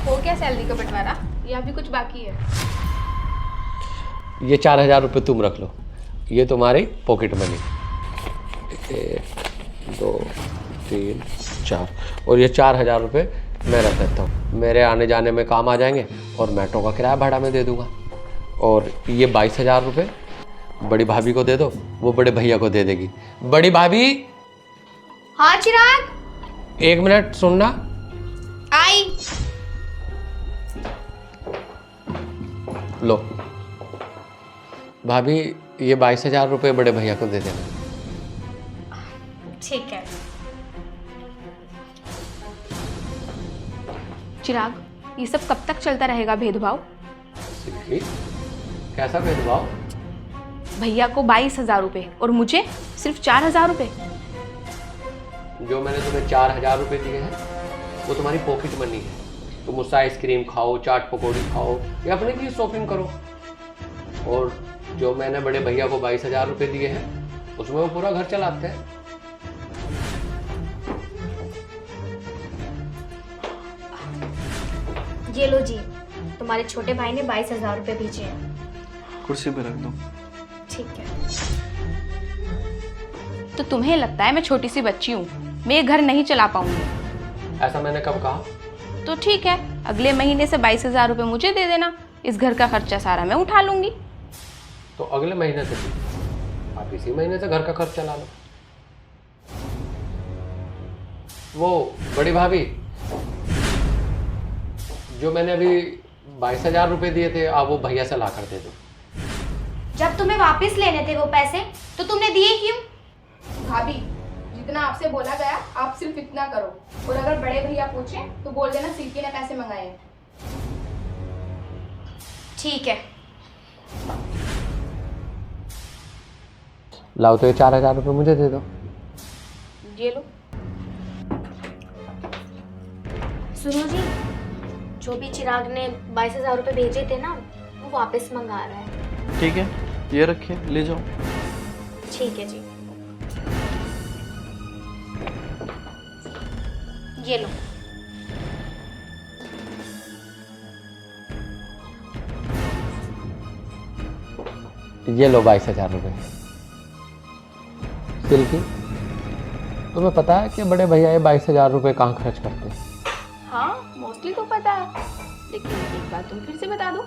हो क्या सैलरी का बंटवारा या अभी कुछ बाकी है? ये 4,000 रुपये तुम रख लो, ये तुम्हारी पॉकेट मनी। 1 2 3 4, और ये 4,000 रुपये मैं रख देता हूँ, मेरे आने जाने में काम आ जाएंगे, और मेट्रो का किराया भाड़ा में दे दूँगा। और ये 22,000 रुपये बड़ी भाभी को दे दो, वो बड़े भैया को दे देगी। बड़ी भाभी, हाँ चिराग, 1 मिनट सुनना। आई। लो भाभी, ये 22,000 रुपये बड़े भैया को दे देना। ठीक है। चिराग, ये सब कब तक चलता रहेगा भेदभाव? कैसा भेदभाव? भैया को 22,000 रुपये और मुझे सिर्फ 4,000 रुपये। जो मैंने तुम्हें 4,000 रुपये दिए हैं वो तुम्हारी पॉकेट मनी है। तुम उससे आइसक्रीम खाओ, चाट पकौड़ी खाओ या अपने लिए शॉपिंग करो। और जो मैंने बड़े भैया को 22,000 रुपये दिए हैं उसमें वो पूरा घर चलाते हैं। ये लो जी, तुम्हारे छोटे भाई ने 22,000 रुपये भेजे हैं। कुर्सी पे रख दो। ठीक है। तो तुम्हें लगता है मैं छोटी सी बच्ची हूँ, मैं ये घर नहीं चला पाऊंगी? ऐसा मैंने कब कहा? तो ठीक है, अगले महीने से 22,000 रुपये मुझे दे देना, इस घर का खर्चा सारा मैं उठा लूंगी। तो अगले महीने से आप इसी महीने से घर का खर्च चला लो। वो बड़ी भाभी, जो मैंने अभी 22,000 रुपये दिए थे आप वो भैया से ला कर दे दो। जब तुम्हें वापस लेने थे वो पैसे तो तुमने दिए क्यों? भाभी, जितना आपसे बोला गया आप सिर्फ इतना करो, और अगर बड़े भैया पूछे तो बोल देना सिल्की ने पैसे मंगाए हैं। ठीक है। लाओ, तो ये 4,000 रुपये मुझे दे दो। ये लो। सुनो जी, जो भी चिराग ने 22,000 रुपये भेजे थे ना, वो वापस मंगा रहा है। ठीक है, ये रखिए, ले जाओ। ठीक है जी, ये लो। ये लो 22,000 रुपये। सिल्की, तुम्हें पता है कि बड़े भैया ये 22,000 रुपये कहाँ खर्च करते हैं? हाँ, मोस्टली तो पता है, लेकिन एक बात तुम फिर से बता दो।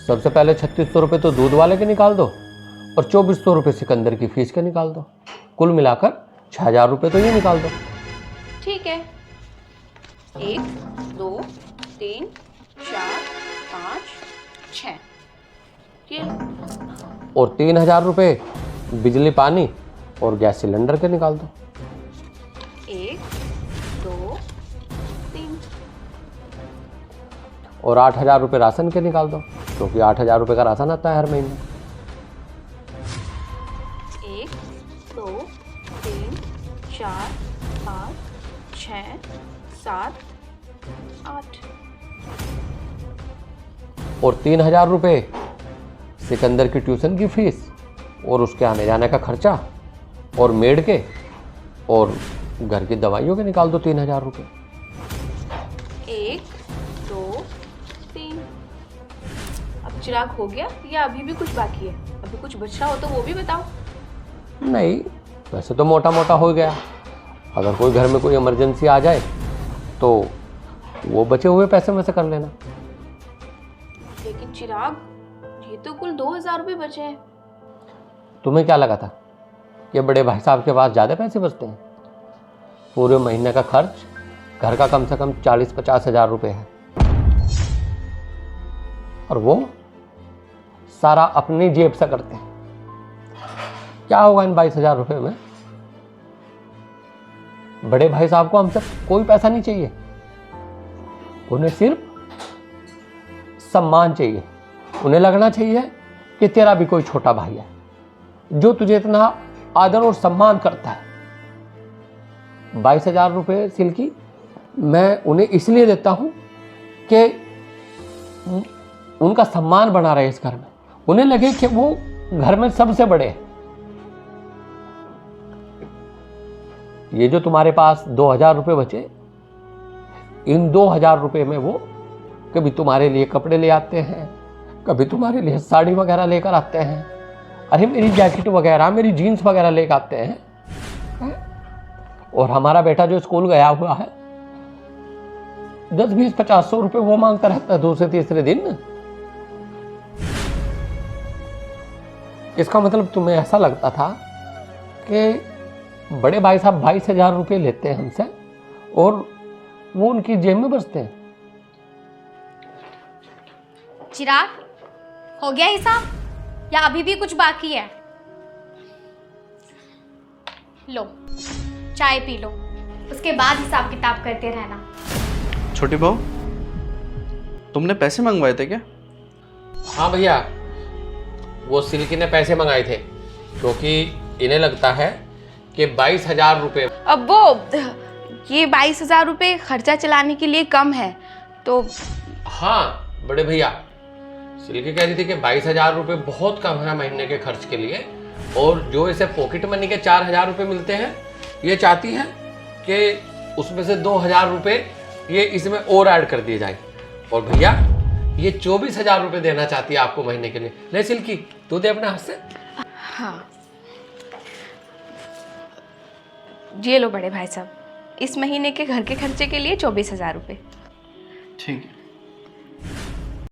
सबसे पहले 3,600 रुपये तो दूध वाले के निकाल दो, और 2,400 रुपये सिकंदर की फीस के निकाल दो। कुल मिलाकर 6,000 रुपये तो ये निकाल दो। ठीक है, 1 2 3 4 5 6, ये लो। और 3,000 रुपये बिजली पानी और गैस सिलेंडर के निकाल दो। 1 2 3, और 8,000 रुपये राशन के निकाल दो, क्योंकि 8,000 रुपये का राशन आता है हर महीने। 1 2 3 4 5 6 7 8, और 3,000 रुपये सिकंदर की ट्यूशन की फीस और उसके आने जाने का खर्चा और मेड के और घर की दवाइयों के निकाल दो 3,000 रुपये। 1 2 3। अब चिराग हो गया या अभी भी कुछ बाकी है? अभी कुछ बच रहा हो तो वो भी बताओ। नहीं, वैसे तो मोटा मोटा हो गया। अगर कोई घर में कोई इमरजेंसी आ जाए तो वो बचे हुए पैसे में से कर लेना। लेकिन चिराग, ये तो कुल 2,000 रुपये बचे हैं। तुम्हें क्या लगा था कि बड़े भाई साहब के पास ज़्यादा पैसे बचते हैं? पूरे महीने का खर्च घर का कम से कम 40-50 हज़ार रुपये है, और वो सारा अपनी जेब से करते हैं। क्या होगा इन 22,000 रुपये में? बड़े भाई साहब को हमसे कोई पैसा नहीं चाहिए, उन्हें सिर्फ सम्मान चाहिए। उन्हें लगना चाहिए कि तेरा भी कोई छोटा भाई है जो तुझे इतना आदर और सम्मान करता है। 22,000 रुपये सिल्की मैं उन्हें इसलिए देता हूं कि उनका सम्मान बना रहे इस घर में, उन्हें लगे कि वो घर में सबसे बड़े हैं। ये जो तुम्हारे पास 2,000 रुपये बचे, इन 2000 रुपये में वो कभी तुम्हारे लिए कपड़े ले आते हैं, कभी तुम्हारे लिए साड़ी वगैरह लेकर आते हैं, अरे मेरी जैकेट वगैरह, मेरी जीन्स वगैरह लेकर आते हैं। और हमारा बेटा जो स्कूल गया हुआ है 10, 20, 50 रुपये वो मांगता रहता है दूसरे तीसरे दिन। इसका मतलब तुम्हें ऐसा लगता था कि बड़े भाई साहब 22,000 रुपये लेते हैं हमसे और वो उनकी जेब में बसते हैं। चिराग, हो गया हिसाब या अभी भी कुछ बाकी है? लो चाय पी लो, उसके बाद हिसाब किताब करते रहना। छोटी बहू, तुमने पैसे मंगवाए थे क्या? हाँ भैया, वो सिल्की ने पैसे मंगाए थे क्योंकि इन्हें लगता है कि 22,000 रुपये। अब वो ये 22,000 रुपये खर्चा चलाने के लिए कम है तो। हाँ बड़े भैया, सिल्की कह रही थी कि 22,000 रुपये बहुत कम है महीने के खर्च के लिए, और जो इसे पॉकेट मनी के 4,000 रुपये मिलते हैं ये चाहती है कि उसमें से 2,000 रुपये ये इसमें और ऐड कर दिए जाए। और भैया ये 24,000 रुपये देना चाहती है आपको महीने के लिए। ले सिल्की, तू दे अपने हाथ से। हाँ, ये लो बड़े भाई साहब, इस महीने के घर के खर्चे के लिए 24,000 रुपये। ठीक है।